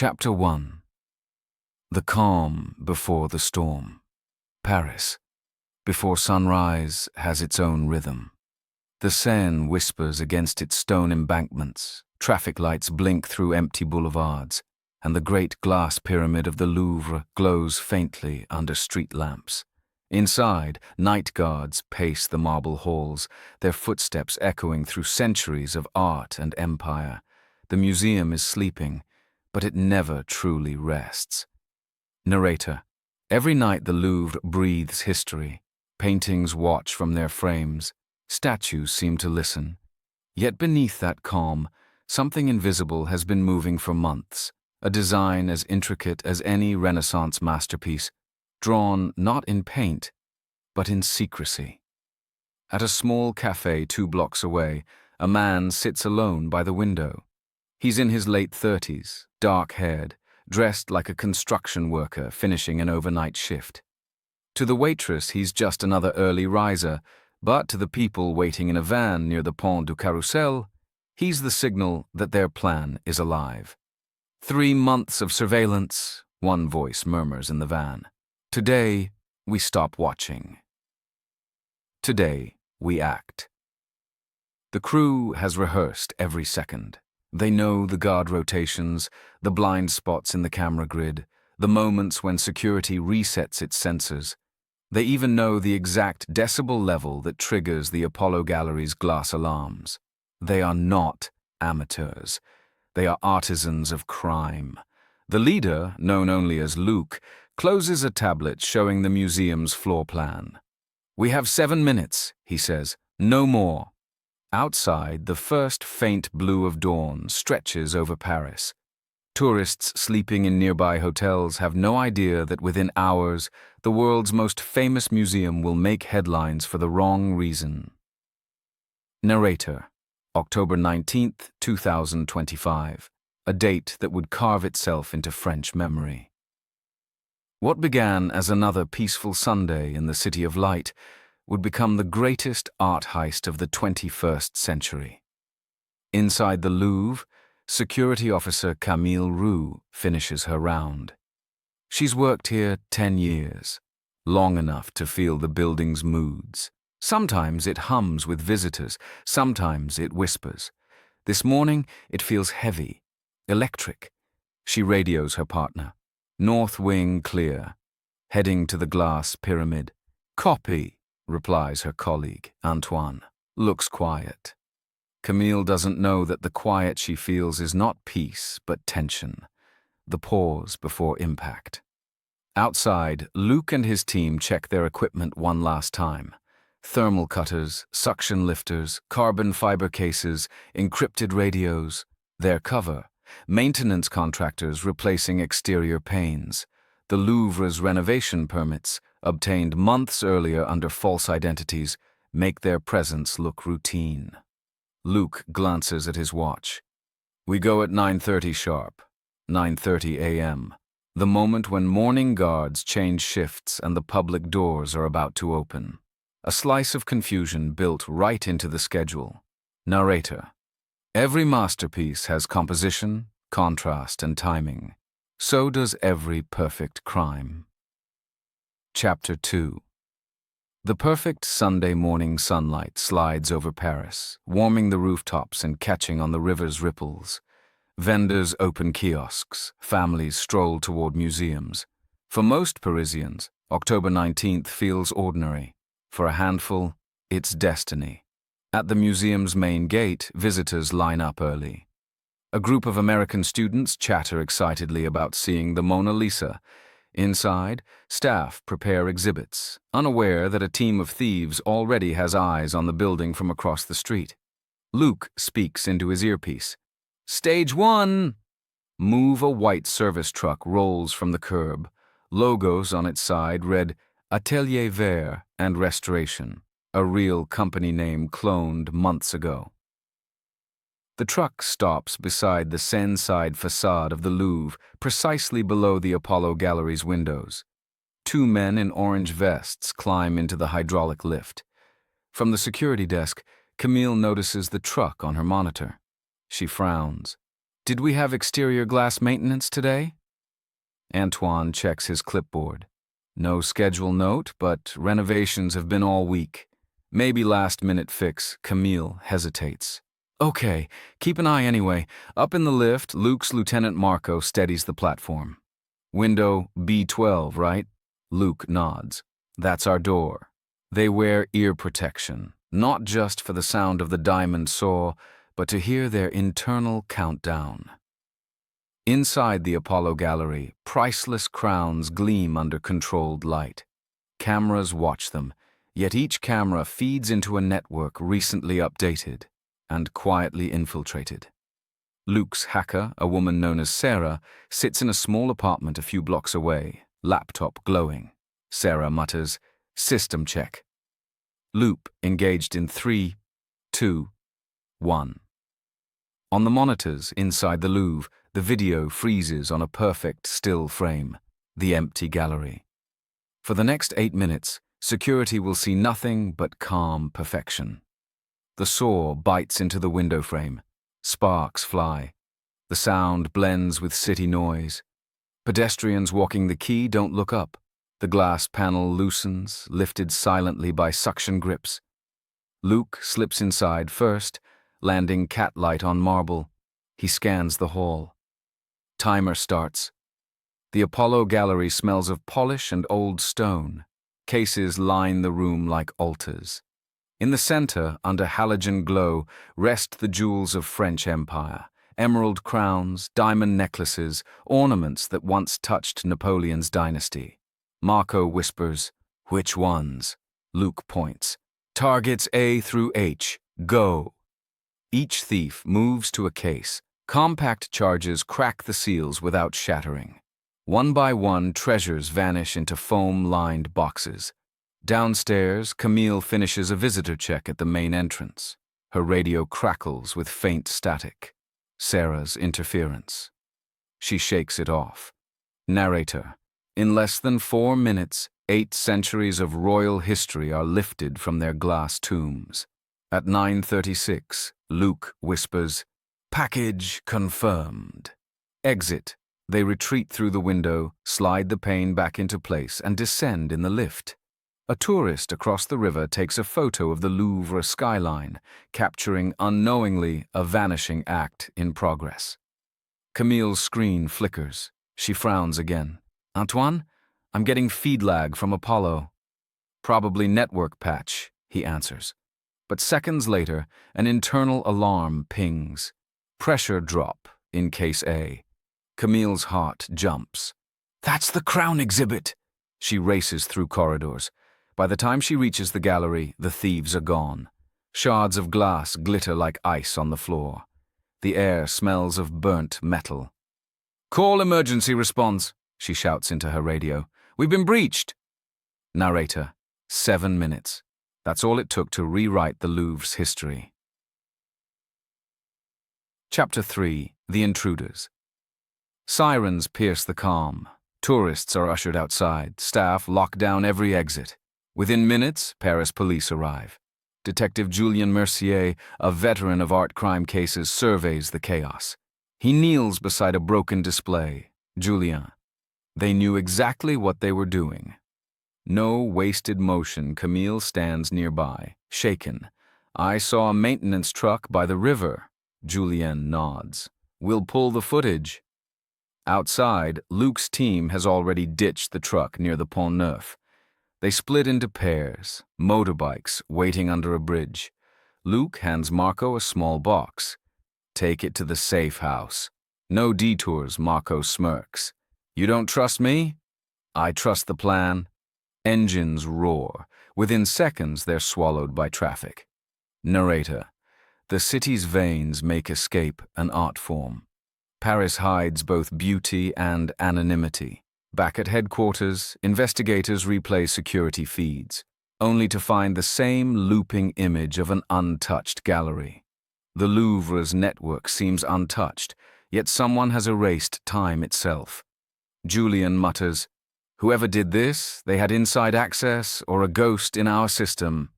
Chapter 1. The calm before the storm. Paris, before sunrise, has its own rhythm. The Seine whispers against its stone embankments, traffic lights blink through empty boulevards, and the great glass pyramid of the Louvre glows faintly under street lamps. Inside, night guards pace the marble halls, their footsteps echoing through centuries of art and empire. The museum is sleeping, but it never truly rests. Narrator. Every night the Louvre breathes history. Paintings watch from their frames. Statues seem to listen. Yet beneath that calm, something invisible has been moving for months. A design as intricate as any Renaissance masterpiece, drawn not in paint, but in secrecy. At a small cafe 2 blocks away, a man sits alone by the window. He's in his late 30s, dark-haired, dressed like a construction worker finishing an overnight shift. To the waitress, he's just another early riser, but to the people waiting in a van near the Pont du Carrousel, he's the signal that their plan is alive. 3 months of surveillance, one voice murmurs in the van. Today, we stop watching. Today, we act. The crew has rehearsed every second. They know the guard rotations, the blind spots in the camera grid, the moments when security resets its sensors. They even know the exact decibel level that triggers the Apollo Gallery's glass alarms. They are not amateurs. They are artisans of crime. The leader, known only as Luke, closes a tablet showing the museum's floor plan. "We have 7 minutes," he says, "no more." Outside, the first faint blue of dawn stretches over Paris. Tourists sleeping in nearby hotels have no idea that within hours, the world's most famous museum will make headlines for the wrong reason. Narrator. October 19th, 2025. A date that would carve itself into French memory. What began as another peaceful Sunday in the City of Light would become the greatest art heist of the 21st century. Inside the Louvre, security officer Camille Roux finishes her round. She's worked here 10 years, long enough to feel the building's moods. Sometimes it hums with visitors, sometimes it whispers. This morning, it feels heavy, electric. She radios her partner. North wing clear. Heading to the glass pyramid. "Copy," replies her colleague, Antoine. Looks quiet. Camille doesn't know that the quiet she feels is not peace, but tension. The pause before impact. Outside, Luke and his team check their equipment one last time. Thermal cutters, suction lifters, carbon fiber cases, encrypted radios. Their cover. Maintenance contractors replacing exterior panes. The Louvre's renovation permits, obtained months earlier under false identities, make their presence look routine. Luke glances at his watch. "We go at 9:30 sharp. 9:30 a.m. The moment when morning guards change shifts and the public doors are about to open. A slice of confusion built right into the schedule. Narrator. Every masterpiece has composition, contrast, and timing. So does every perfect crime. Chapter 2. The perfect Sunday morning sunlight slides over Paris, warming the rooftops and catching on the river's ripples. Vendors open kiosks, families stroll toward museums. For most Parisians, October 19th feels ordinary. For a handful, it's destiny. At the museum's main gate, visitors line up early. A group of American students chatter excitedly about seeing the Mona Lisa. Inside, staff prepare exhibits, unaware that a team of thieves already has eyes on the building from across the street. Luke speaks into his earpiece. "Stage 1! Move a white service truck rolls from the curb. Logos on its side read Atelier Vert and Restoration, a real company name cloned months ago. The truck stops beside the Seine-side facade of the Louvre, precisely below the Apollo Gallery's windows. 2 men in orange vests climb into the hydraulic lift. From the security desk, Camille notices the truck on her monitor. She frowns. Did we have exterior glass maintenance today? Antoine checks his clipboard. No schedule note, but renovations have been all week. Maybe last-minute fix. Camille hesitates. Okay, keep an eye anyway. Up in the lift, Luke's Lieutenant Marco steadies the platform. Window B12, right? Luke nods. That's our door. They wear ear protection, not just for the sound of the diamond saw, but to hear their internal countdown. Inside the Apollo Gallery, priceless crowns gleam under controlled light. Cameras watch them, yet each camera feeds into a network recently updated and quietly infiltrated. Luke's hacker, a woman known as Sarah, sits in a small apartment a few blocks away, laptop glowing. Sarah mutters, "System check." Loop engaged in 3, 2, 1. On the monitors inside the Louvre, the video freezes on a perfect still frame, the empty gallery. For the next 8 minutes, security will see nothing but calm perfection. The saw bites into the window frame. Sparks fly. The sound blends with city noise. Pedestrians walking the quay don't look up. The glass panel loosens, lifted silently by suction grips. Luke slips inside first, landing cat-light on marble. He scans the hall. Timer starts. The Apollo Gallery smells of polish and old stone. Cases line the room like altars. In the center, under halogen glow, rest the jewels of French Empire. Emerald crowns, diamond necklaces, ornaments that once touched Napoleon's dynasty. Marco whispers, "Which ones?" Luke points. "Targets A through H. Go." Each thief moves to a case. Compact charges crack the seals without shattering. One by one, treasures vanish into foam-lined boxes. Downstairs, Camille finishes a visitor check at the main entrance. Her radio crackles with faint static. Sarah's interference. She shakes it off. Narrator. In less than 4 minutes, 8 centuries of royal history are lifted from their glass tombs. At 9:36, Luke whispers, "Package confirmed." Exit. They retreat through the window, slide the pane back into place, and descend in the lift. A tourist across the river takes a photo of the Louvre skyline, capturing unknowingly a vanishing act in progress. Camille's screen flickers. She frowns again. "Antoine, I'm getting feed lag from Apollo." "Probably network patch," he answers. But seconds later, an internal alarm pings. Pressure drop in Case A. Camille's heart jumps. "That's the crown exhibit!" She races through corridors. By the time she reaches the gallery, the thieves are gone. Shards of glass glitter like ice on the floor. The air smells of burnt metal. "Call emergency response," she shouts into her radio. "We've been breached." Narrator. 7 minutes. That's all it took to rewrite the Louvre's history. Chapter 3. The Intruders. Sirens pierce the calm. Tourists are ushered outside. Staff lock down every exit. Within minutes, Paris police arrive. Detective Julien Mercier, a veteran of art crime cases, surveys the chaos. He kneels beside a broken display. Julien. They knew exactly what they were doing. No wasted motion. Camille stands nearby, shaken. "I saw a maintenance truck by the river." Julien nods. "We'll pull the footage." Outside, Luke's team has already ditched the truck near the Pont Neuf. They split into pairs, motorbikes waiting under a bridge. Luke hands Marco a small box. "Take it to the safe house." "No detours," Marco smirks. "You don't trust me?" "I trust the plan." Engines roar. Within seconds, they're swallowed by traffic. Narrator. The city's veins make escape an art form. Paris hides both beauty and anonymity. Back at headquarters, investigators replay security feeds, only to find the same looping image of an untouched gallery. The Louvre's network seems untouched, yet someone has erased time itself. Julien mutters, "Whoever did this, they had inside access or a ghost in our system."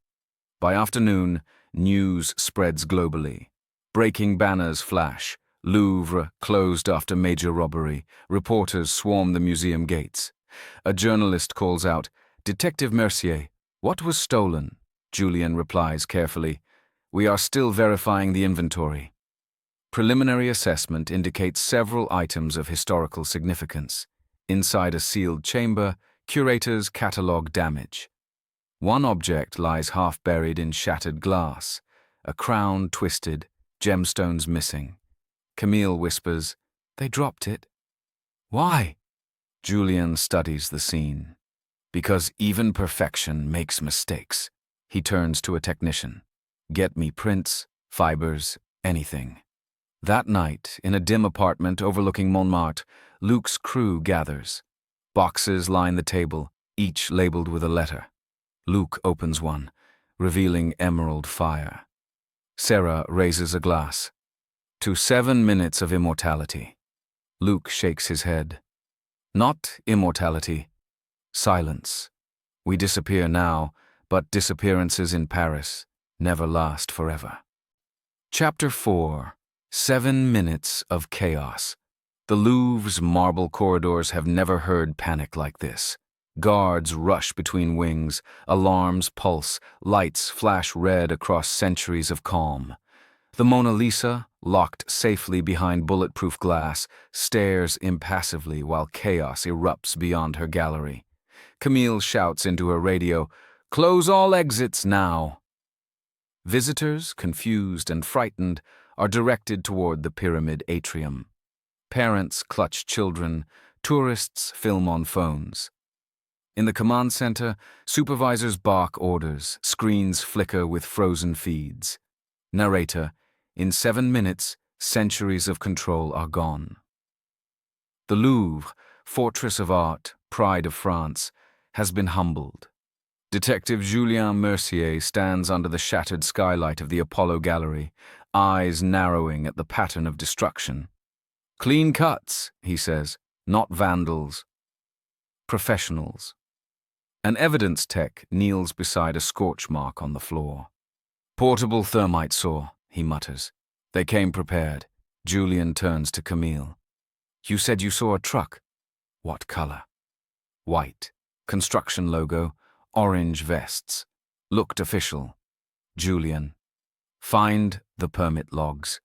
By afternoon, news spreads globally. Breaking banners flash. Louvre closed after major robbery. Reporters swarm the museum gates. A journalist calls out, "Detective Mercier, what was stolen?" Julien replies carefully, "We are still verifying the inventory." Preliminary assessment indicates several items of historical significance. Inside a sealed chamber, curators catalogue damage. One object lies half buried in shattered glass, a crown twisted, gemstones missing. Camille whispers, "They dropped it." "Why?" Julien studies the scene. "Because even perfection makes mistakes." He turns to a technician. "Get me prints, fibers, anything." That night, in a dim apartment overlooking Montmartre, Luc's crew gathers. Boxes line the table, each labeled with a letter. Luc opens one, revealing emerald fire. Sarah raises a glass. "To 7 minutes of immortality." Luc shakes his head. "Not immortality. Silence. We disappear now, but disappearances in Paris never last forever." Chapter 4. 7 minutes of chaos. The Louvre's marble corridors have never heard panic like this. Guards rush between wings, alarms pulse, lights flash red across centuries of calm. The Mona Lisa, locked safely behind bulletproof glass, stares impassively while chaos erupts beyond her gallery. Camille shouts into her radio, "Close all exits now." Visitors, confused and frightened, are directed toward the pyramid atrium. Parents clutch children, tourists film on phones. In the command center, supervisors bark orders, screens flicker with frozen feeds. Narrator, "In 7 minutes, centuries of control are gone." The Louvre, fortress of art, pride of France, has been humbled. Detective Julien Mercier stands under the shattered skylight of the Apollo Gallery, eyes narrowing at the pattern of destruction. "Clean cuts," he says, "not vandals. Professionals." An evidence tech kneels beside a scorch mark on the floor. "Portable thermite saw," he mutters. "They came prepared." Julien turns to Camille. "You said you saw a truck. What color?" "White. Construction logo, orange vests. Looked official." Julien. "Find the permit logs.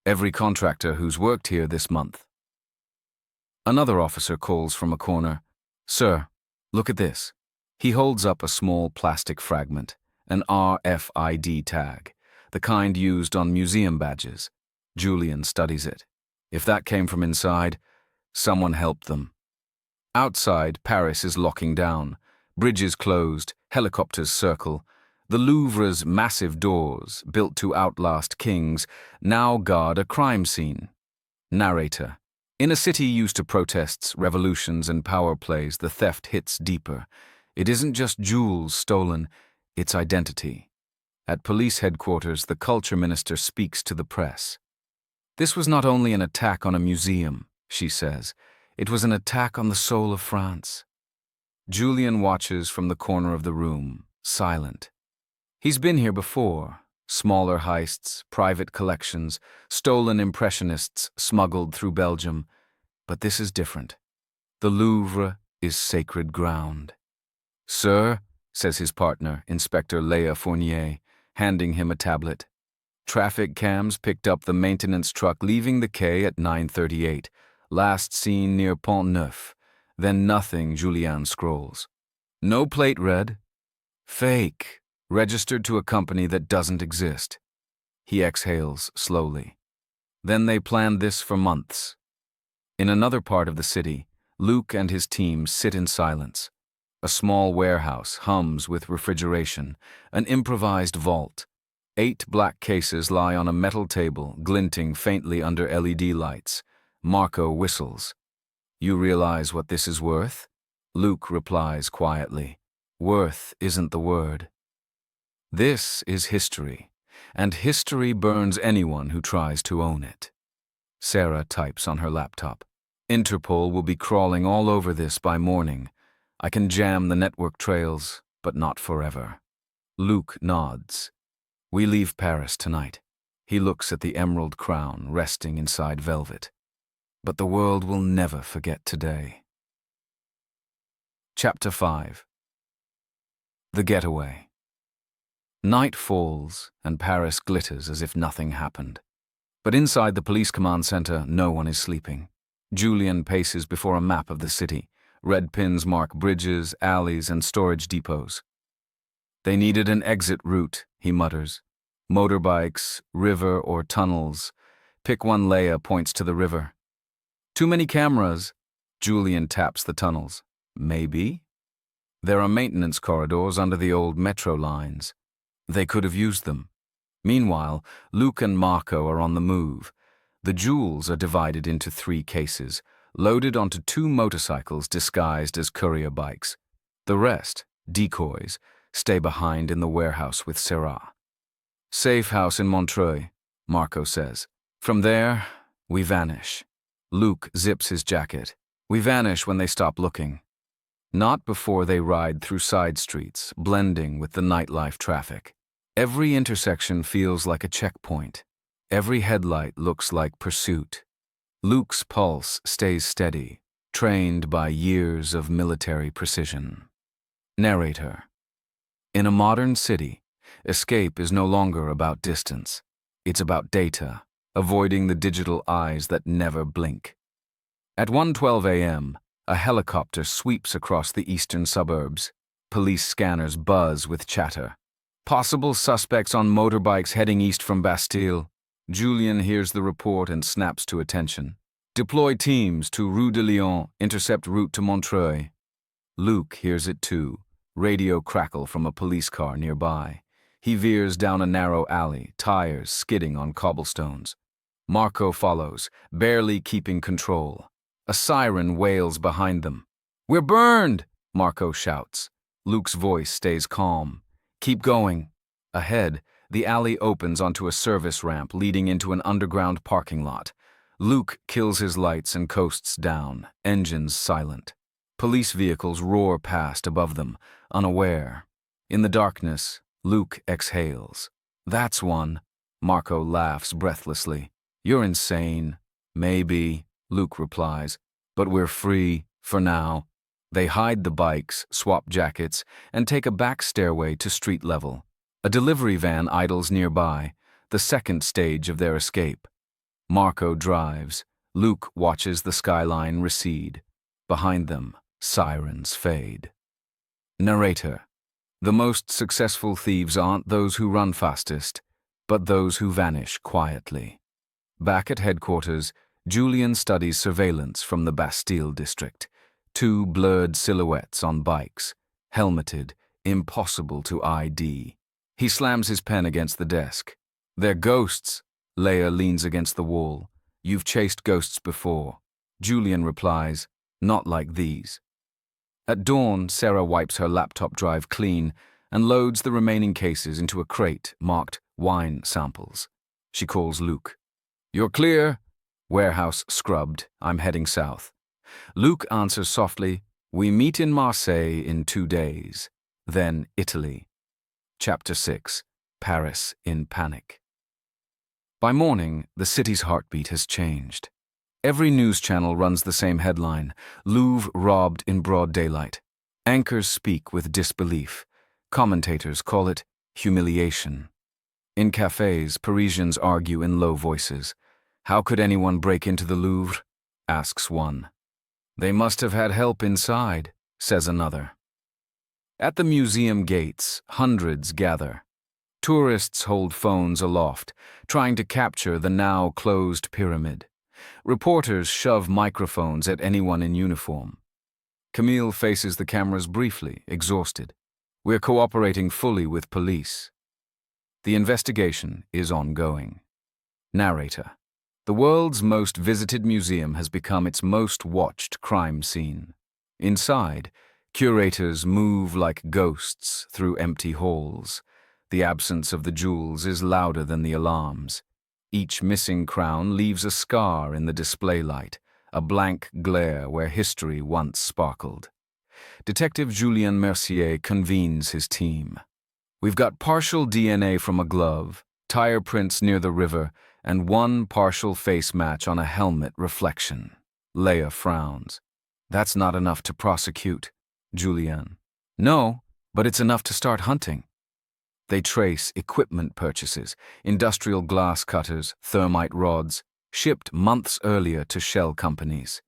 Every contractor who's worked here this month." Another officer calls from a corner, "Sir, look at this." He holds up a small plastic fragment, an RFID tag, the kind used on museum badges. Julien studies it. If that came from inside, someone helped them. Outside, Paris is locking down. Bridges closed, helicopters circle. The Louvre's massive doors, built to outlast kings, now guard a crime scene. Narrator. In a city used to protests, revolutions, and power plays, the theft hits deeper. It isn't just jewels stolen, it's identity. At police headquarters, the culture minister speaks to the press. "This was not only an attack on a museum," she says. "It was an attack on the soul of France." Julien watches from the corner of the room, silent. He's been here before. Smaller heists, private collections, stolen impressionists smuggled through Belgium. But this is different. The Louvre is sacred ground. "Sir," says his partner, Inspector Léa Fournier, handing him a tablet. "Traffic cams picked up the maintenance truck leaving the quay at 9:38. Last seen near Pont Neuf. Then nothing," Julien scrolls. "No plate read. Fake. Registered to a company that doesn't exist." He exhales slowly. "Then they planned this for months." In another part of the city, Luc and his team sit in silence. A small warehouse hums with refrigeration, an improvised vault. 8 black cases lie on a metal table, glinting faintly under LED lights. Marco whistles. "You realize what this is worth?" Luc replies quietly. "Worth isn't the word." This is history, and history burns anyone who tries to own it. Sarah types on her laptop. "Interpol will be crawling all over this by morning. I can jam the network trails, but not forever." Luc nods. "We leave Paris tonight." He looks at the emerald crown resting inside velvet. But the world will never forget today. Chapter 5. The Getaway. Night falls, and Paris glitters as if nothing happened. But inside the police command center, no one is sleeping. Julien paces before a map of the city. Red pins mark bridges, alleys, and storage depots. They needed an exit route, he mutters. Motorbikes, river, or tunnels. Pick one. Leia points to the river. Too many cameras. Julien taps the tunnels. Maybe? There are maintenance corridors under the old metro lines. They could have used them. Meanwhile, Luc and Marco are on the move. The jewels are divided into 3 cases, loaded onto 2 motorcycles disguised as courier bikes. The rest, decoys, stay behind in the warehouse with Sarah. Safe house in Montreuil, Marco says. From there, we vanish. Luc zips his jacket. We vanish when they stop looking. Not before they ride through side streets, blending with the nightlife traffic. Every intersection feels like a checkpoint. Every headlight looks like pursuit. Luc's pulse stays steady, trained by years of military precision. Narrator. In a modern city, escape is no longer about distance. It's about data, avoiding the digital eyes that never blink. At 1:12 a.m., a helicopter sweeps across the eastern suburbs. Police scanners buzz with chatter. Possible suspects on motorbikes heading east from Bastille. Julien hears the report and snaps to attention. Deploy teams to Rue de Lyon, intercept route to Montreuil. Luc hears it too. Radio crackle from a police car nearby. He veers down a narrow alley, tires skidding on cobblestones. Marco follows, barely keeping control. A siren wails behind them. "We're burned!" Marco shouts. Luc's voice stays calm. "Keep going." Ahead, the alley opens onto a service ramp leading into an underground parking lot. Luc kills his lights and coasts down, engines silent. Police vehicles roar past above them, unaware. In the darkness, Luc exhales. "That's one." Marco laughs breathlessly. "You're insane." "Maybe," Luc replies, "but we're free, for now." They hide the bikes, swap jackets, and take a back stairway to street level. A delivery van idles nearby, the second stage of their escape. Marco drives. Luc watches the skyline recede. Behind them, sirens fade. Narrator. The most successful thieves aren't those who run fastest, but those who vanish quietly. Back at headquarters, Julien studies surveillance from the Bastille district. 2 blurred silhouettes on bikes, helmeted, impossible to ID. He slams his pen against the desk. "They're ghosts." Leia leans against the wall. "You've chased ghosts before." Julien replies, "Not like these." At dawn, Sarah wipes her laptop drive clean and loads the remaining cases into a crate marked wine samples. She calls Luc. "You're clear?" "Warehouse scrubbed. I'm heading south." Luc answers softly, "We meet in Marseille in 2 days. Then Italy." Chapter 6. Paris in panic. By morning, the city's heartbeat has changed. Every news channel runs the same headline: Louvre robbed in broad daylight. Anchors speak with disbelief. Commentators call it humiliation. In cafes, Parisians argue in low voices. "How could anyone break into the Louvre?" asks one. "They must have had help inside," says another. At the museum gates, hundreds gather. Tourists hold phones aloft, trying to capture the now closed pyramid. Reporters shove microphones at anyone in uniform. Camille faces the cameras briefly, exhausted. "We're cooperating fully with police." The investigation is ongoing. Narrator. The world's most visited museum has become its most watched crime scene. Inside, curators move like ghosts through empty halls. The absence of the jewels is louder than the alarms. Each missing crown leaves a scar in the display light, a blank glare where history once sparkled. Detective Julien Mercier convenes his team. "We've got partial DNA from a glove, tire prints near the river, and one partial face match on a helmet reflection. Leia frowns. That's not enough to prosecute, Julien. No, but it's enough to start hunting. They trace equipment purchases, industrial glass cutters, thermite rods, shipped months earlier to shell companies.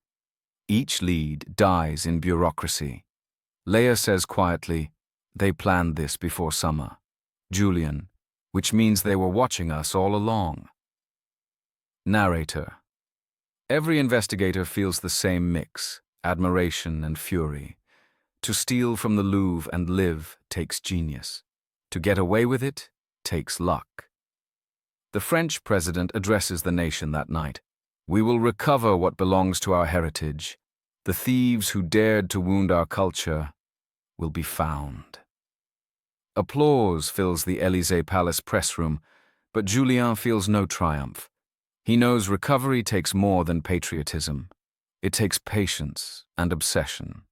Each lead dies in bureaucracy. Leia says quietly, they planned this before summer. Julien, which means they were watching us all along. Narrator. Every investigator feels the same mix, admiration and fury. To steal from the Louvre and live takes genius. To get away with it takes luck. The French president addresses the nation that night. We will recover what belongs to our heritage. The thieves who dared to wound our culture will be found. Applause fills the Élysée Palace press room, but Julien feels no triumph. He knows recovery takes more than patriotism. It takes patience and obsession.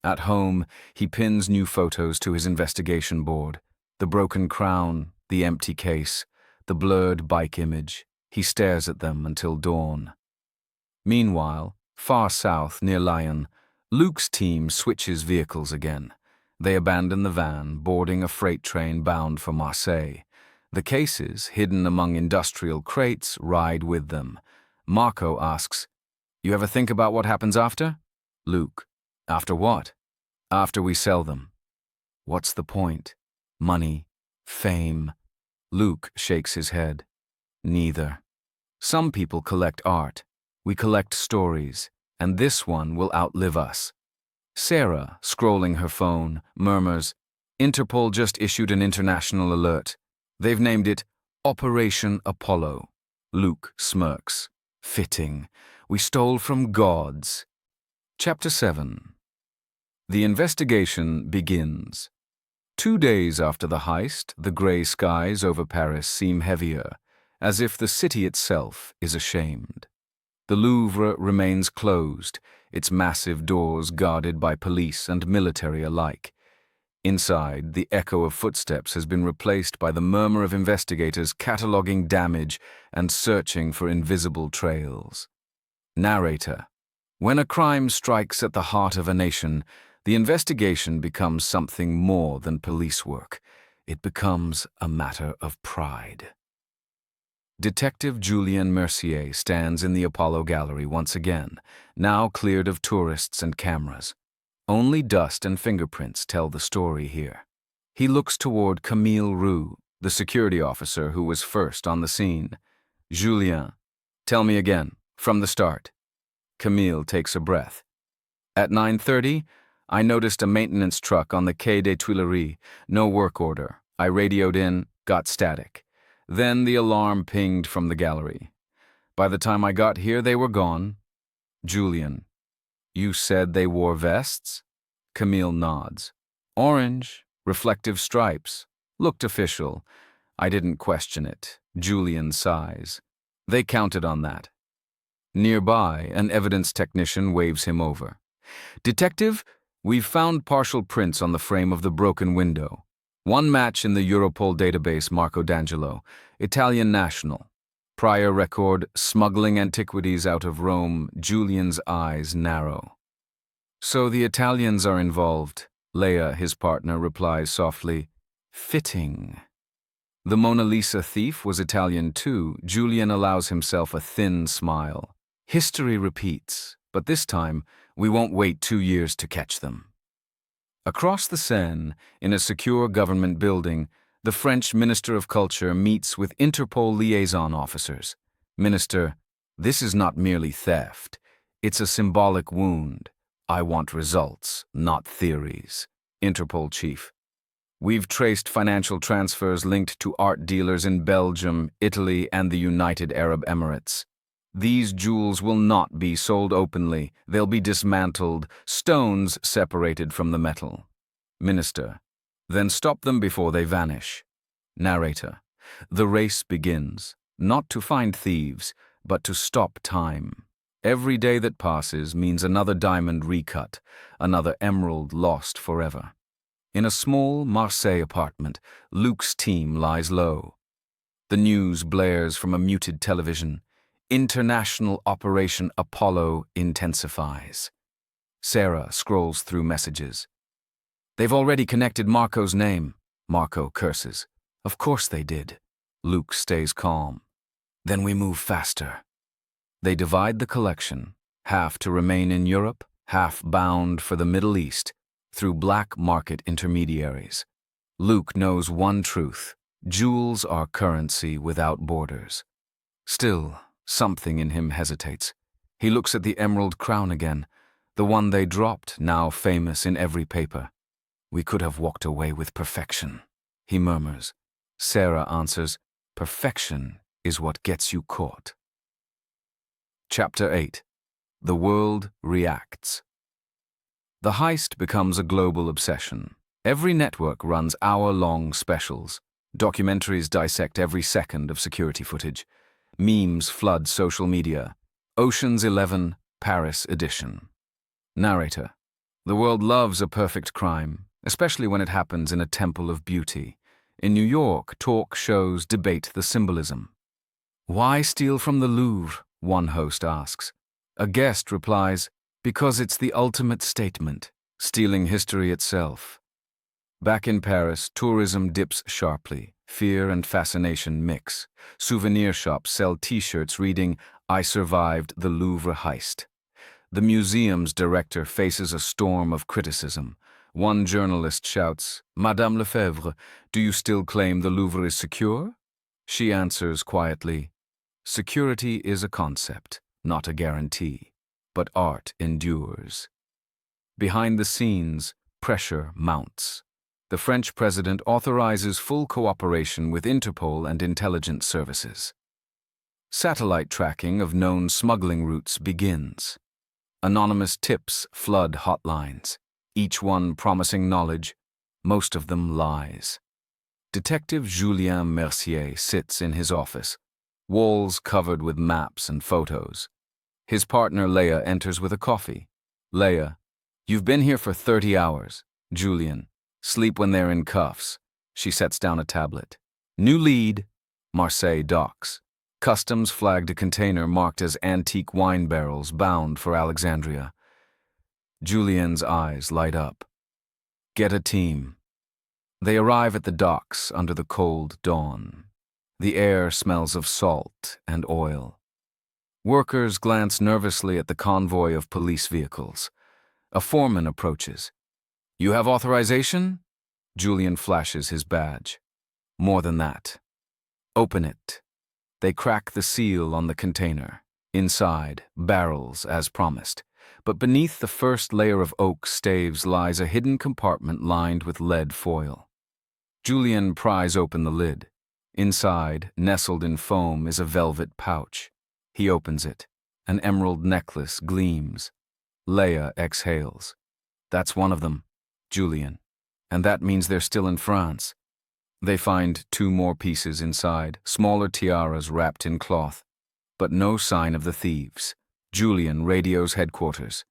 At home, he pins new photos to his investigation board. The broken crown, the empty case, the blurred bike image. He stares at them until dawn. Meanwhile, far south near Lyon, Luke's team switches vehicles again. They abandon the van, boarding a freight train bound for Marseille. The cases, hidden among industrial crates, ride with them. Marco asks, "You ever think about what happens after?" Luke, "After what?" "After we sell them." "What's the point? Money? Fame?" Luke shakes his head. "Neither. Some people collect art. We collect stories, and this one will outlive us." Sarah, scrolling her phone, murmurs, "Interpol just issued an international alert. They've named it Operation Apollo." Luke smirks. "Fitting. We stole from gods." Chapter 7. The investigation begins. 2 days after the heist, the grey skies over Paris seem heavier, as if the city itself is ashamed. The Louvre remains closed, its massive doors guarded by police and military alike. Inside, the echo of footsteps has been replaced by the murmur of investigators cataloguing damage and searching for invisible trails. Narrator. When a crime strikes at the heart of a nation, the investigation becomes something more than police work. It becomes a matter of pride. Detective Julien Mercier stands in the Apollo Gallery once again, now cleared of tourists and cameras. Only dust and fingerprints tell the story here. He looks toward Camille Roux, the security officer who was first on the scene. "Julien, tell me again, from the start." Camille takes a breath. "At 9:30, I noticed a maintenance truck on the Quai des Tuileries. No work order. I radioed in, got static. Then the alarm pinged from the gallery. By the time I got here, they were gone." Julien. "You said they wore vests?" Camille nods. "Orange, reflective stripes. Looked official. I didn't question it." Julien sighs. "They counted on that." Nearby, an evidence technician waves him over. "Detective, we've found partial prints on the frame of the broken window. One match in the Europol database, Marco D'Angelo, Italian national. Prior record, smuggling antiquities out of Rome." Julian's eyes narrow. "So the Italians are involved," Leia, his partner, replies softly. "Fitting." The Mona Lisa thief was Italian too. Julien allows himself a thin smile. History repeats, but this time we won't wait 2 years to catch them. Across the Seine, in a secure government building, the French Minister of Culture meets with Interpol liaison officers. "Minister, this is not merely theft. It's a symbolic wound. I want results, not theories." Interpol chief. "We've traced financial transfers linked to art dealers in Belgium, Italy, and the United Arab Emirates. These jewels will not be sold openly. They'll be dismantled, stones separated from the metal." Minister. "Then stop them before they vanish." Narrator. The race begins, not to find thieves, but to stop time. Every day that passes means another diamond recut, another emerald lost forever. In a small Marseille apartment, Luke's team lies low. The news blares from a muted television. International Operation Apollo intensifies. Sarah scrolls through messages. They've already connected Marco's name. Marco curses. Of course they did. Luke stays calm. Then we move faster. They divide the collection, half to remain in Europe, half bound for the Middle East, through black market intermediaries. Luke knows one truth: jewels are currency without borders. Still, something in him hesitates. He looks at the emerald crown again, the one they dropped, now famous in every paper. We could have walked away with perfection, he murmurs. Sarah answers, perfection is what gets you caught. Chapter 8. The world reacts. The heist becomes a global obsession. Every network runs hour-long specials. Documentaries dissect every second of security footage. Memes flood social media. Ocean's 11, Paris edition. Narrator. The world loves a perfect crime, especially when it happens in a temple of beauty. In New York, talk shows debate the symbolism. Why steal from the Louvre? One host asks. A guest replies, because it's the ultimate statement, stealing history itself. Back in Paris, tourism dips sharply. Fear and fascination mix. Souvenir shops sell T-shirts reading, I survived the Louvre Heist. The museum's director faces a storm of criticism. One journalist shouts, Madame Lefebvre, do you still claim the Louvre is secure? She answers quietly, security is a concept, not a guarantee, but art endures. Behind the scenes, pressure mounts. The French president authorizes full cooperation with Interpol and intelligence services. Satellite tracking of known smuggling routes begins. Anonymous tips flood hotlines, each one promising knowledge, most of them lies. Detective Julien Mercier sits in his office, walls covered with maps and photos. His partner Leia enters with a coffee. Leia, you've been here for 30 hours. Julien, sleep when they're in cuffs. She sets down a tablet. New lead, Marseille docks. Customs flagged a container marked as antique wine barrels bound for Alexandria. Julien's eyes light up. Get a team. They arrive at the docks under the cold dawn. The air smells of salt and oil. Workers glance nervously at the convoy of police vehicles. A foreman approaches. You have authorization? Julien flashes his badge. More than that. Open it. They crack the seal on the container. Inside, barrels as promised. But beneath the first layer of oak staves lies a hidden compartment lined with lead foil. Julien pries open the lid. Inside, nestled in foam, is a velvet pouch. He opens it. An emerald necklace gleams. Leia exhales. That's one of them, Julien. And that means they're still in France. They find 2 more pieces inside, smaller tiaras wrapped in cloth. But no sign of the thieves. Julien radios headquarters.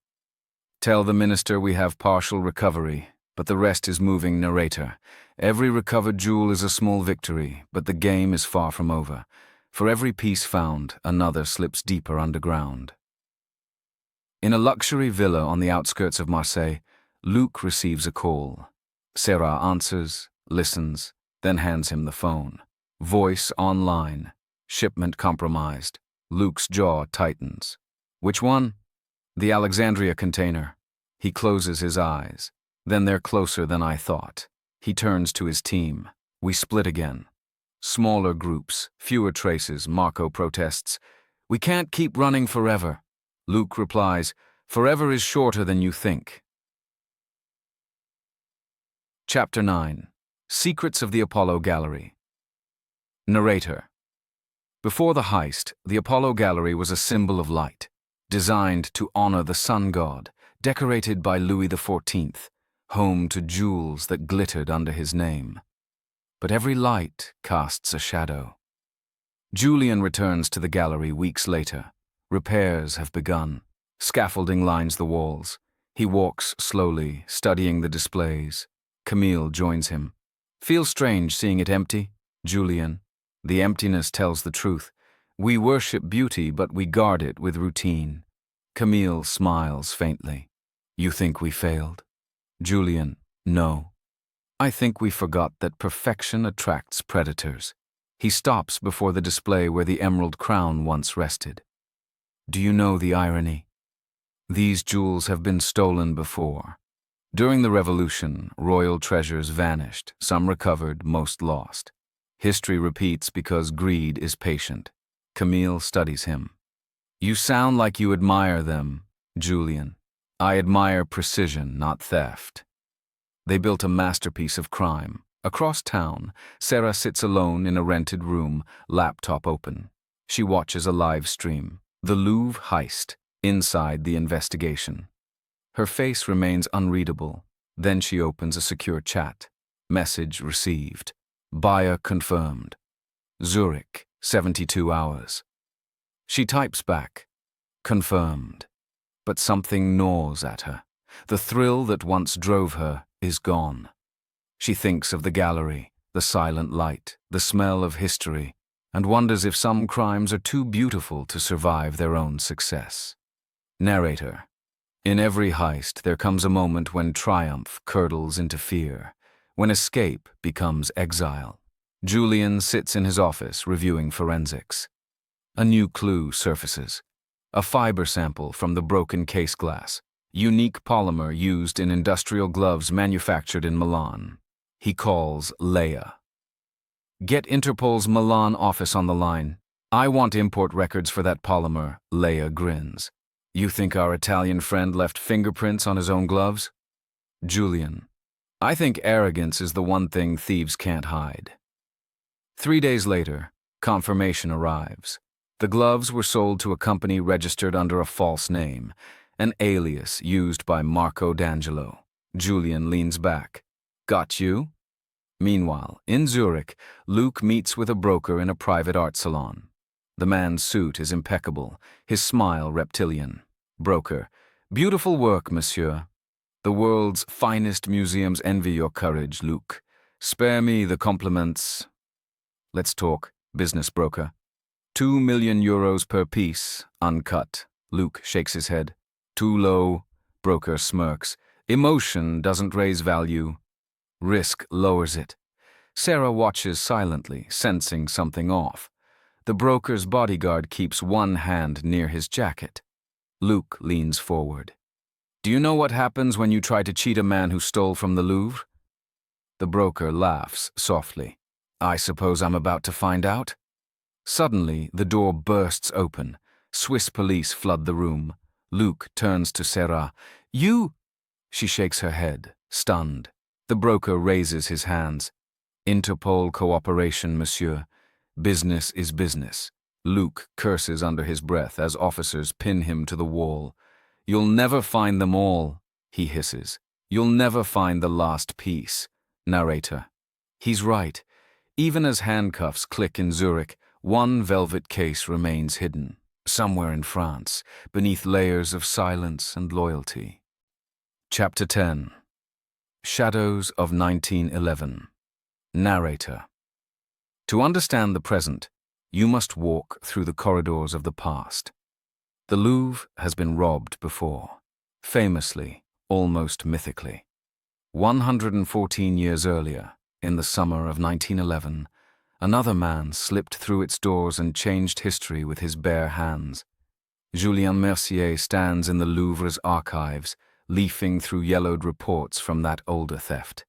Tell the minister we have partial recovery, but the rest is moving. Narrator. Every recovered jewel is a small victory, but the game is far from over. For every piece found, another slips deeper underground. In a luxury villa on the outskirts of Marseille, Luke receives a call. Sarah answers, listens, then hands him the phone. Voice online. Shipment compromised. Luke's jaw tightens. Which one? The Alexandria container. He closes his eyes. Then they're closer than I thought. He turns to his team. We split again. Smaller groups, fewer traces. Marco protests. We can't keep running forever. Luke replies, forever is shorter than you think. Chapter 9. Secrets of the Apollo Gallery. Narrator. Before the heist, the Apollo Gallery was a symbol of light, designed to honor the sun god, decorated by Louis XIV, home to jewels that glittered under his name. But every light casts a shadow. Julien returns to the gallery weeks later. Repairs have begun. Scaffolding lines the walls. He walks slowly, studying the displays. Camille joins him. Feels strange seeing it empty, Julien. The emptiness tells the truth. We worship beauty, but we guard it with routine. Camille smiles faintly. You think we failed? Julien, no. I think we forgot that perfection attracts predators. He stops before the display where the emerald crown once rested. Do you know the irony? These jewels have been stolen before. During the Revolution, royal treasures vanished, some recovered, most lost. History repeats because greed is patient. Camille studies him. You sound like you admire them, Julien. I admire precision, not theft. They built a masterpiece of crime. Across town, Sarah sits alone in a rented room, laptop open. She watches a live stream, the Louvre Heist, inside the investigation. Her face remains unreadable. Then she opens a secure chat. Message received. Buyer confirmed. Zurich, 72 hours. She types back. Confirmed. But something gnaws at her. The thrill that once drove her is gone. She thinks of the gallery, the silent light, the smell of history, and wonders if some crimes are too beautiful to survive their own success. Narrator. In every heist, there comes a moment when triumph curdles into fear, when escape becomes exile. Julien sits in his office reviewing forensics. A new clue surfaces. A fiber sample from the broken case glass, unique polymer used in industrial gloves manufactured in Milan. He calls Leia. Get Interpol's Milan office on the line. I want import records for that polymer. Leia grins. You think our Italian friend left fingerprints on his own gloves? Julien. I think arrogance is the one thing thieves can't hide. 3 days later, confirmation arrives. The gloves were sold to a company registered under a false name, an alias used by Marco D'Angelo. Julien leans back. Got you? Meanwhile, in Zurich, Luke meets with a broker in a private art salon. The man's suit is impeccable, his smile reptilian. Broker. Beautiful work, monsieur. The world's finest museums envy your courage, Luke. Spare me the compliments. Let's talk, business broker. 2 million euros per piece, uncut. Luke shakes his head. Too low. Broker smirks. Emotion doesn't raise value. Risk lowers it. Sarah watches silently, sensing something off. The broker's bodyguard keeps one hand near his jacket. Luke leans forward. Do you know what happens when you try to cheat a man who stole from the Louvre? The broker laughs softly. I suppose I'm about to find out. Suddenly, the door bursts open. Swiss police flood the room. Luke turns to Sarah. You! She shakes her head, stunned. The broker raises his hands. Interpol cooperation, monsieur. Business is business. Luke curses under his breath as officers pin him to the wall. You'll never find them all, he hisses. You'll never find the last piece. Narrator. He's right. Even as handcuffs click in Zurich, one velvet case remains hidden, somewhere in France, beneath layers of silence and loyalty. Chapter 10. Shadows of 1911. Narrator. To understand the present, you must walk through the corridors of the past. The Louvre has been robbed before, famously, almost mythically. 114 years earlier, in the summer of 1911, another man slipped through its doors and changed history with his bare hands. Julien Mercier stands in the Louvre's archives, leafing through yellowed reports from that older theft.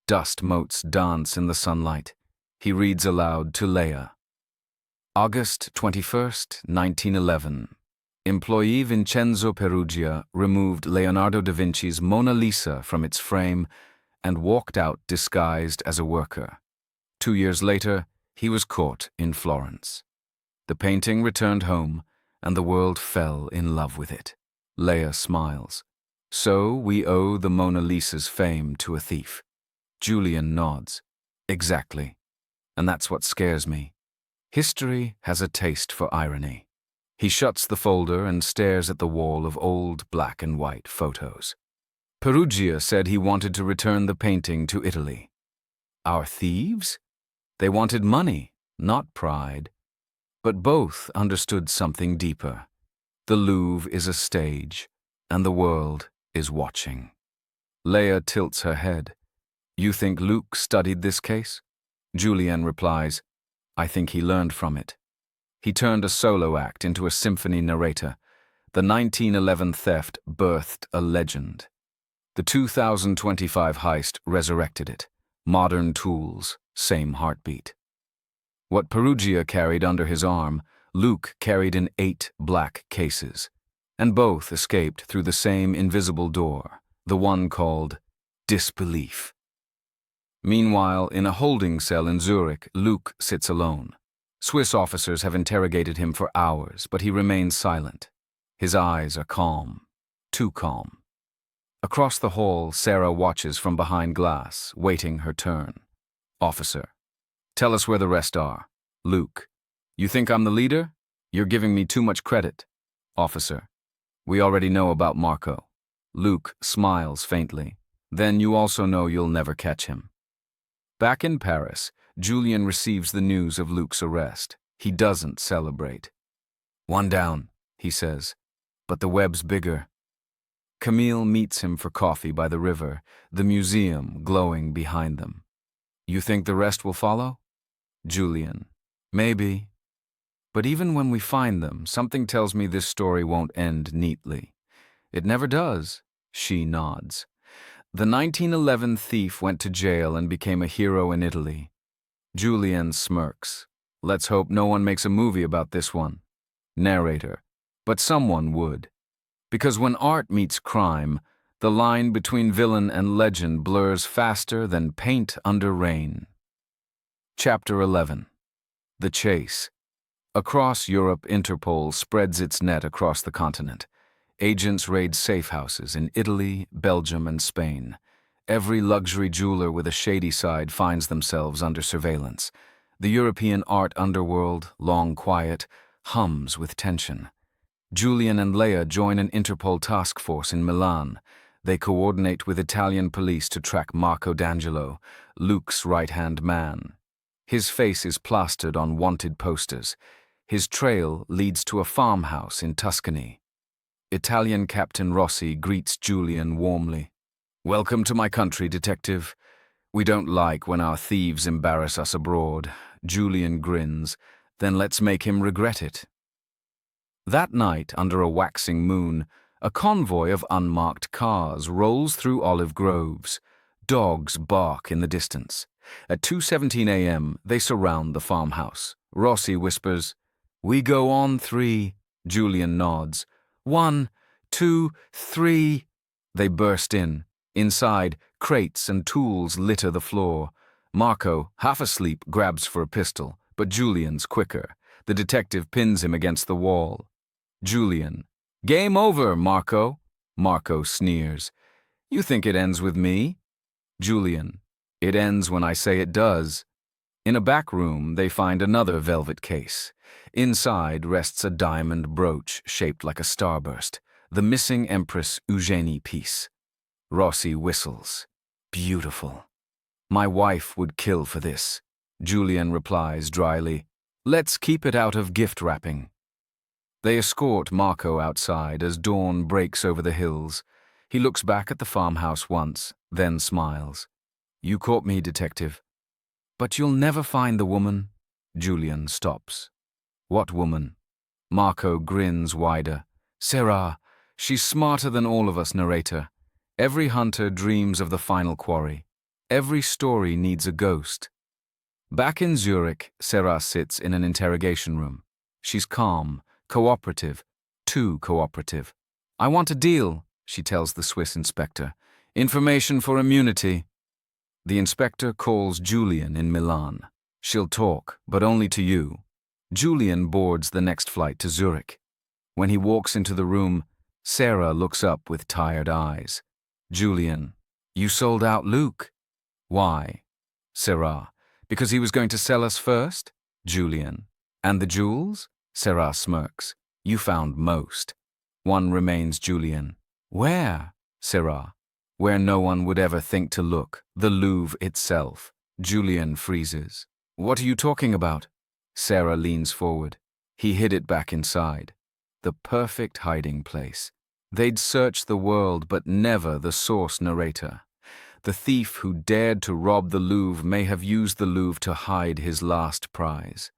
Dust motes dance in the sunlight. He reads aloud to Leia. August 21st, 1911. Employee Vincenzo Perugia removed Leonardo da Vinci's Mona Lisa from its frame and walked out disguised as a worker. 2 years later, he was caught in Florence. The painting returned home, and the world fell in love with it. Leia smiles. So we owe the Mona Lisa's fame to a thief. Julien nods. Exactly. And that's what scares me. History has a taste for irony. He shuts the folder and stares at the wall of old black and white photos. Perugia said he wanted to return the painting to Italy. Our thieves? They wanted money, not pride. But both understood something deeper. The Louvre is a stage, and the world is watching. Leia tilts her head. You think Luke studied this case? Julien replies, I think he learned from it. He turned a solo act into a symphony narrator. The 1911 theft birthed a legend. The 2025 heist resurrected it. Modern tools, same heartbeat. What Perugia carried under his arm, Luke carried in 8 black cases, and both escaped through the same invisible door, the one called disbelief. Meanwhile, in a holding cell in Zurich, Luke sits alone. Swiss officers have interrogated him for hours, but he remains silent. His eyes are calm, too calm. Across the hall, Sarah watches from behind glass, waiting her turn. Officer, tell us where the rest are. Luke, you think I'm the leader? You're giving me too much credit. Officer, we already know about Marco. Luke smiles faintly. Then you also know you'll never catch him. Back in Paris, Julien receives the news of Luke's arrest. He doesn't celebrate. One down, he says, but the web's bigger. Camille meets him for coffee by the river, the museum glowing behind them. You think the rest will follow? Julien, maybe. But even when we find them, something tells me this story won't end neatly. It never does, she nods. The 1911 thief went to jail and became a hero in Italy. Julien smirks. Let's hope no one makes a movie about this one. Narrator, but someone would. Because when art meets crime, the line between villain and legend blurs faster than paint under rain. Chapter 11. The Chase. Across Europe, Interpol spreads its net across the continent. Agents raid safe houses in Italy, Belgium, and Spain. Every luxury jeweler with a shady side finds themselves under surveillance. The European art underworld, long quiet, hums with tension. Julien and Leia join an Interpol task force in Milan. They coordinate with Italian police to track Marco D'Angelo, Luke's right-hand man. His face is plastered on wanted posters. His trail leads to a farmhouse in Tuscany. Italian Captain Rossi greets Julien warmly. Welcome to my country, detective. We don't like when our thieves embarrass us abroad. Julien grins. Then let's make him regret it. That night, under a waxing moon, a convoy of unmarked cars rolls through olive groves. Dogs bark in the distance. At 2:17 a.m., they surround the farmhouse. Rossi whispers, "We go on 3. Julien nods. 1, 2, 3. They burst in. Inside, crates and tools litter the floor. Marco, half asleep, grabs for a pistol, but Julien's quicker. The detective pins him against the wall. Julien, "Game over, Marco." Marco sneers. "You think it ends with me?" Julien, "It ends when I say it does." In a back room, they find another velvet case. Inside rests a diamond brooch shaped like a starburst, the missing Empress Eugenie piece. Rossi whistles. "Beautiful. My wife would kill for this." Julien replies dryly, "Let's keep it out of gift wrapping." They escort Marco outside as dawn breaks over the hills. He looks back at the farmhouse once, then smiles. "You caught me, detective." "But you'll never find the woman." Julien stops. "What woman?" Marco grins wider. "Sarah. She's smarter than all of us, narrator. Every hunter dreams of the final quarry. Every story needs a ghost." Back in Zurich, Sarah sits in an interrogation room. She's calm, cooperative, too cooperative. "I want a deal," she tells the Swiss inspector. "Information for immunity." The inspector calls Julien in Milan. "She'll talk, but only to you." Julien boards the next flight to Zurich. When he walks into the room, Sarah looks up with tired eyes. "Julien, you sold out Luke." "Why?" Sarah, "Because he was going to sell us first." Julien, "And the jewels?" Sarah smirks. "You found most." One remains Julien. "Where?" Sarah, "Where no one would ever think to look, the Louvre itself." Julien freezes. "What are you talking about?" Sarah leans forward. He hid it back inside. The perfect hiding place. They'd searched the world, but never the source narrator. The thief who dared to rob the Louvre may have used the Louvre to hide his last prize.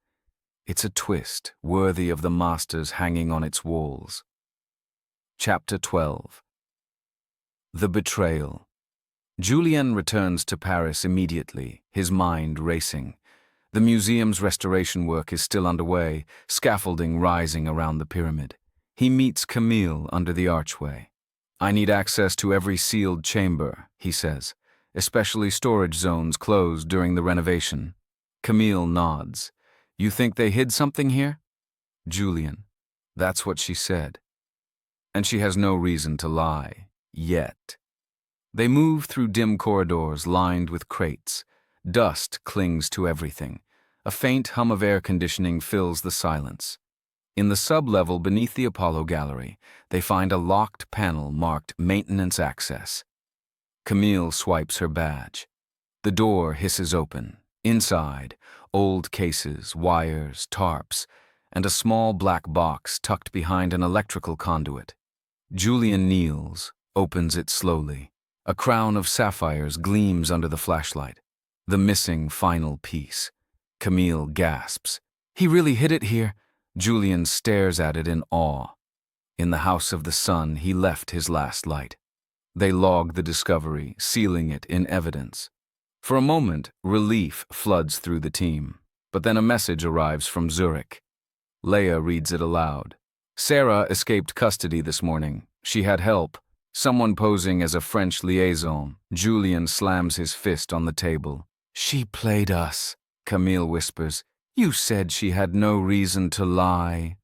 It's a twist worthy of the masters hanging on its walls. Chapter 12. The Betrayal. Julien returns to Paris immediately, his mind racing. The museum's restoration work is still underway, scaffolding rising around the pyramid. He meets Camille under the archway. "I need access to every sealed chamber," he says, "especially storage zones closed during the renovation." Camille nods. "You think they hid something here?" Julien: "That's what she said. And she has no reason to lie. Yet." They move through dim corridors lined with crates. Dust clings to everything. A faint hum of air conditioning fills the silence. In the sub-level beneath the Apollo Gallery, they find a locked panel marked Maintenance Access. Camille swipes her badge. The door hisses open. Inside, old cases, wires, tarps, and a small black box tucked behind an electrical conduit. Julien kneels, opens it slowly. A crown of sapphires gleams under the flashlight. The missing final piece. Camille gasps. "He really hid it here." Julien stares at it in awe. In the House of the Sun, he left his last light. They log the discovery, sealing it in evidence. For a moment, relief floods through the team. But then a message arrives from Zurich. Leia reads it aloud. "Sarah escaped custody this morning. She had help. Someone posing as a French liaison." Julien slams his fist on the table. "She played us," Camille whispers. "You said she had no reason to lie."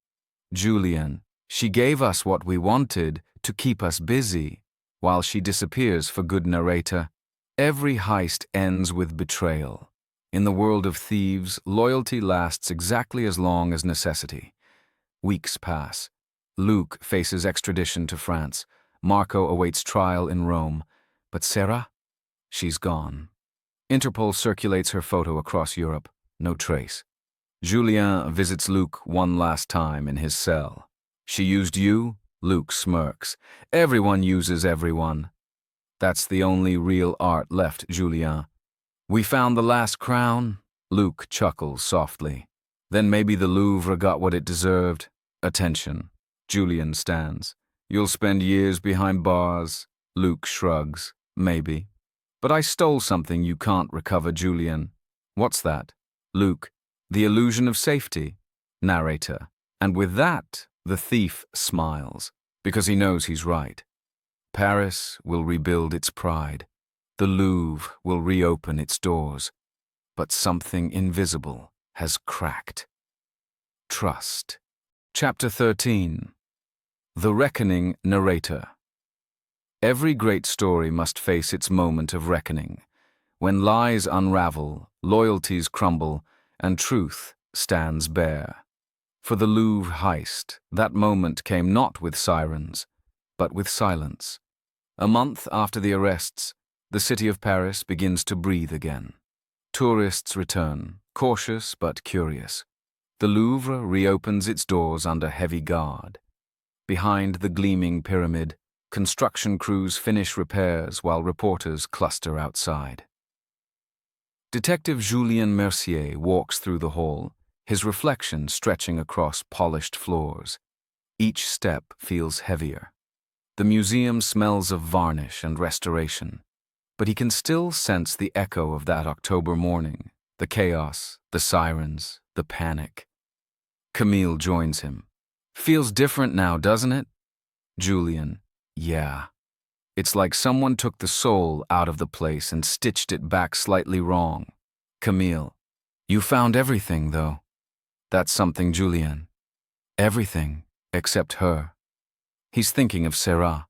Julien: "She gave us what we wanted to keep us busy." While she disappears for good narrator. Every heist ends with betrayal. In the world of thieves, loyalty lasts exactly as long as necessity. Weeks pass. Luc faces extradition to France. Marco awaits trial in Rome. But Sarah? She's gone. Interpol circulates her photo across Europe. No trace. Julien visits Luc one last time in his cell. "She used you?" Luc smirks. "Everyone uses everyone." "That's the only real art left, Julien." "We found the last crown?" Luc chuckles softly. "Then maybe the Louvre got what it deserved." "Attention." Julien stands. "You'll spend years behind bars." Luc shrugs. "Maybe. But I stole something you can't recover, Julien." "What's that?" Luc: "The illusion of safety." Narrator: "And with that, the thief smiles, because he knows he's right. Paris will rebuild its pride. The Louvre will reopen its doors. But something invisible has cracked. Trust. Chapter 13. The Reckoning Narrator. Every great story must face its moment of reckoning, when lies unravel, loyalties crumble, and truth stands bare. For the Louvre Heist, that moment came not with sirens, but with silence. A month after the arrests, the city of Paris begins to breathe again. Tourists return, cautious but curious. The Louvre reopens its doors under heavy guard. Behind the gleaming pyramid, construction crews finish repairs while reporters cluster outside. Detective Julien Mercier walks through the hall, his reflection stretching across polished floors. Each step feels heavier. The museum smells of varnish and restoration, but he can still sense the echo of that October morning, the chaos, the sirens, the panic. Camille joins him. "Feels different now, doesn't it?" Julien: "Yeah. It's like someone took the soul out of the place and stitched it back slightly wrong." Camille: "You found everything, though." "That's something, Julien. Everything except her." He's thinking of Sarah,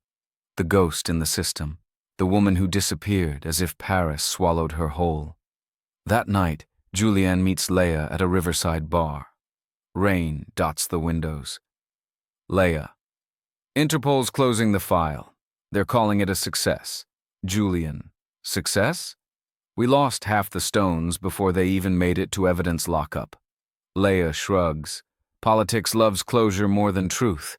the ghost in the system, the woman who disappeared as if Paris swallowed her whole. That night, Julien meets Leia at a riverside bar. Rain dots the windows. Leia: "Interpol's closing the file. They're calling it a success." Julien: "Success? We lost half the stones before they even made it to evidence lockup." Leia shrugs. Politics loves closure more than truth.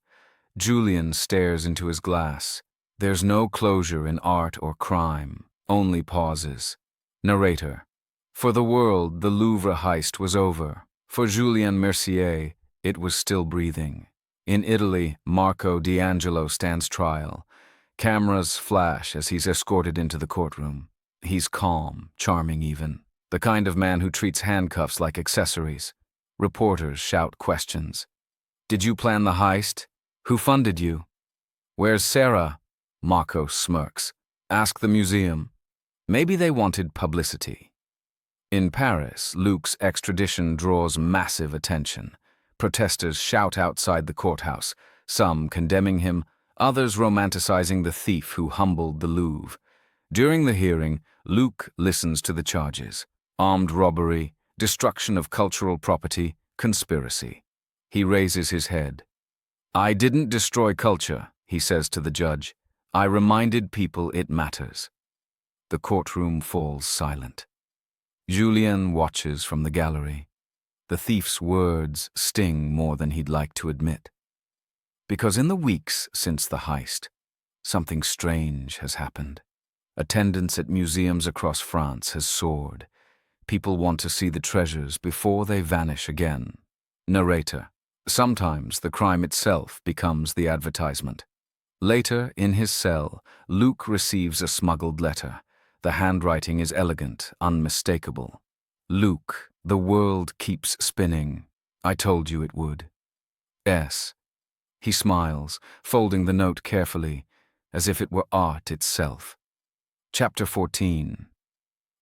Julien stares into his glass. There's no closure in art or crime, only pauses. Narrator. For the world, the Louvre heist was over. For Julien Mercier, it was still breathing. In Italy, Marco D'Angelo stands trial. Cameras flash as he's escorted into the courtroom. He's calm, charming even. The kind of man who treats handcuffs like accessories. Reporters shout questions. Did you plan the heist? Who funded you? Where's Sarah? Marco smirks. Ask the museum. Maybe they wanted publicity. In Paris, Luc's extradition draws massive attention. Protesters shout outside the courthouse, some condemning him, others romanticizing the thief who humbled the Louvre. During the hearing, Luc listens to the charges: armed robbery, destruction of cultural property, conspiracy. He raises his head. I didn't destroy culture, he says to the judge. I reminded people it matters. The courtroom falls silent. Julien watches from the gallery. The thief's words sting more than he'd like to admit. Because in the weeks since the heist, something strange has happened. Attendance at museums across France has soared. People want to see the treasures before they vanish again. Narrator. Sometimes the crime itself becomes the advertisement. Later, in his cell, Luc receives a smuggled letter. The handwriting is elegant, unmistakable. Luc, the world keeps spinning. I told you it would. S. He smiles, folding the note carefully, as if it were art itself. Chapter 14.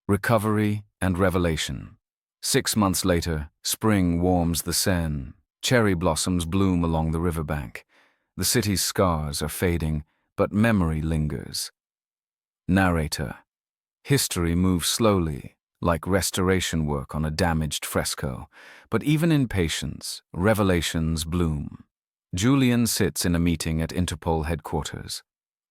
Recovery and Revelation. 6 months later, spring warms the Seine. Cherry blossoms bloom along the riverbank. The city's scars are fading, but memory lingers. Narrator. History moves slowly, like restoration work on a damaged fresco, but even in patience, revelations bloom. Julien sits in a meeting at Interpol headquarters.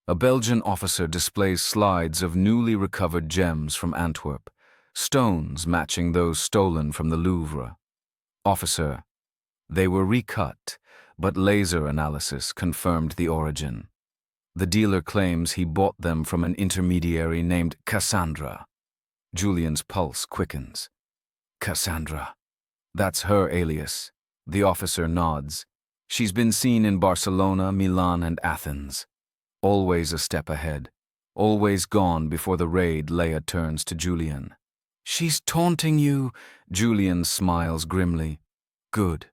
A Belgian officer displays slides of newly recovered gems from Antwerp, stones matching those stolen from the Louvre. Officer. They were recut, but laser analysis confirmed the origin. The dealer claims he bought them from an intermediary named Cassandra. Julien's pulse quickens. Cassandra. That's her alias. The officer nods. She's been seen in Barcelona, Milan, and Athens. Always a step ahead. Always gone before the raid. Leia turns to Julien. She's taunting you. Julien smiles grimly. Good.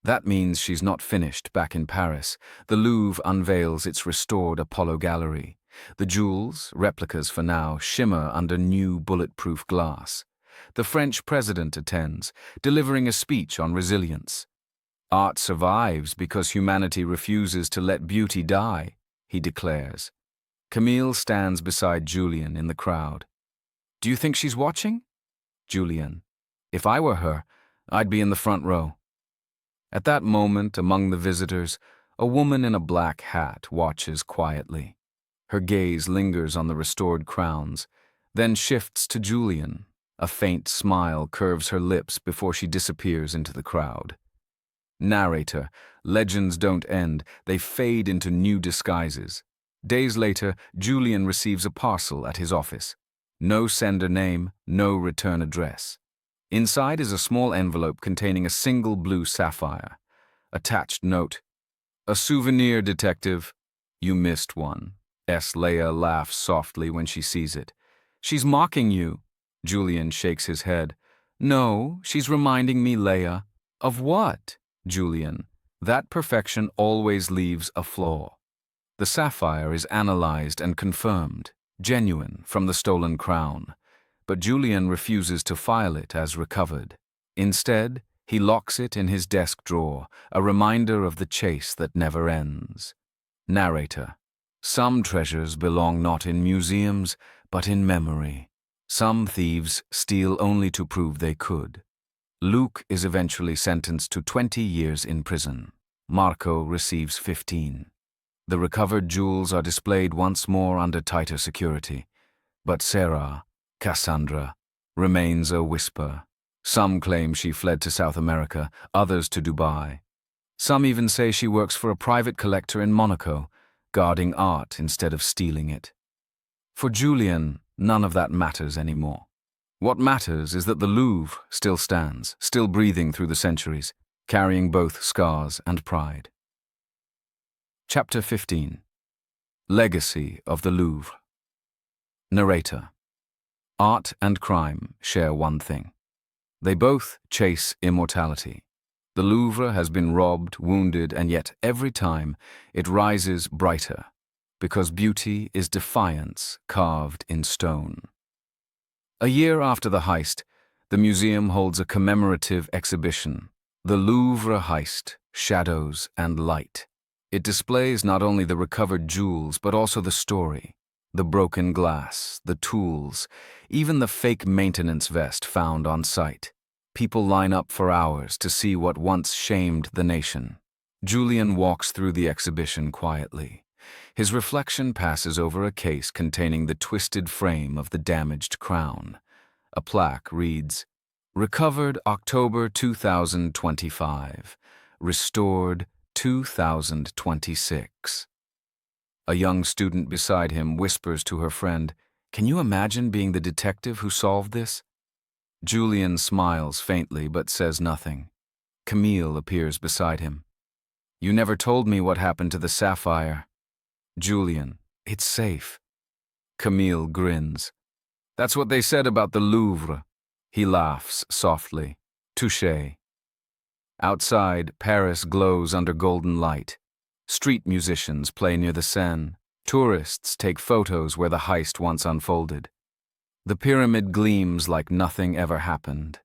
That means she's not finished back in Paris. The Louvre unveils its restored Apollo gallery. The jewels, replicas for now, shimmer under new bulletproof glass. The French president attends, delivering a speech on resilience. Art survives because humanity refuses to let beauty die, he declares. Camille stands beside Julien in the crowd. Do you think she's watching? Julien. If I were her, I'd be in the front row. At that moment, among the visitors, a woman in a black hat watches quietly. Her gaze lingers on the restored crowns, then shifts to Julien. A faint smile curves her lips before she disappears into the crowd. Narrator. Legends don't end, they fade into new disguises. Days later, Julien receives a parcel at his office. No sender name, no return address. Inside is a small envelope containing a single blue sapphire. Attached note. A souvenir, detective. You missed one. Leia laughs softly when she sees it. She's mocking you. Julien shakes his head. No, she's reminding me, Leia. Of what? Julien. That perfection always leaves a flaw. The sapphire is analyzed and confirmed. Genuine, from the stolen crown. But Julien refuses to file it as recovered. Instead, he locks it in his desk drawer, a reminder of the chase that never ends. Narrator. Some treasures belong not in museums, but in memory. Some thieves steal only to prove they could. Luc is eventually sentenced to 20 years in prison. Marco receives 15. The recovered jewels are displayed once more under tighter security. But Sarah, Cassandra, remains a whisper, Some claim she fled to South America, others to Dubai. Some even say she works for a private collector in Monaco, guarding art instead of stealing it. For Julien, none of that matters anymore. What matters is that the Louvre still stands, still breathing through the centuries, carrying both scars and pride. Chapter 15. Legacy of the Louvre. Narrator. Art and crime share one thing. They both chase immortality. The Louvre has been robbed, wounded, and yet every time it rises brighter, because beauty is defiance carved in stone. A year after the heist, the museum holds a commemorative exhibition, the Louvre Heist, Shadows and Light. It displays not only the recovered jewels, but also the story, the broken glass, the tools, even the fake maintenance vest found on site. People line up for hours to see what once shamed the nation. Julien walks through the exhibition quietly. His reflection passes over a case containing the twisted frame of the damaged crown. A plaque reads, "Recovered October 2025. Restored 2026. A young student beside him whispers to her friend, "Can you imagine being the detective who solved this?" Julien smiles faintly but says nothing. Camille appears beside him. "You never told me what happened to the sapphire." Julien, "It's safe." Camille grins. "That's what they said about the Louvre." He laughs softly. "Touché." Outside, Paris glows under golden light. Street musicians play near the Seine. Tourists take photos where the heist once unfolded. The pyramid gleams like nothing ever happened.